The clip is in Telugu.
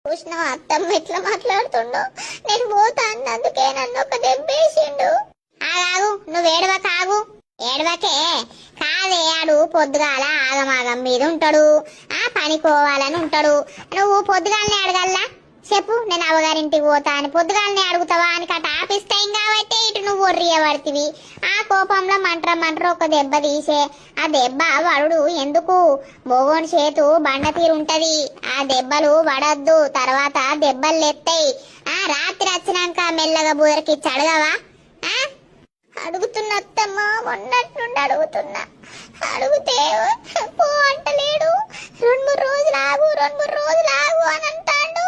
చూసిన అత్తమ్మ ఎట్లా మాట్లాడుతుండో. నేను పోతా అన్నందుకే నన్ను ఒక దెబ్బేసిండు. ఆగాగు, నువ్వు ఏడవకాగు. ఏడవకే కాదే, ఆడు పొద్దుగాల ఆగమాగం మీద ఉంటాడు, పనికోవాలని ఉంటాడు. నువ్వు పొద్దుగాలనే అడగల్లా చెప్పు, నేను అవ్వగారింటికి పోతా అని పొద్దుగాలనే అడుగుతావా అని కట ఆఫీస్ టైం కాబట్టి ఇటు నువ్వు ఒర్రియబడితివి. ఆ కోపంలో మంట్ర ఒక దెబ్బ తీసే. ఆ దెబ్బ వడుడు ఎందుకు? మొగోని చేతు బండ తీరుంటది, ఆ దెబ్బలు పడద్దు, తర్వాత దెబ్బలు లెత్తాయి. రాత్రి వచ్చినాక మెల్లగా బుదరకిచ్చి అడగవా? అడుగుతున్నా అత్తమ్మ, మొన్నట్టుండి అడుగుతున్నా. అడిగితే పో అంటలేడు. 2-3 రోజులు ఆగు అని అంటాడు.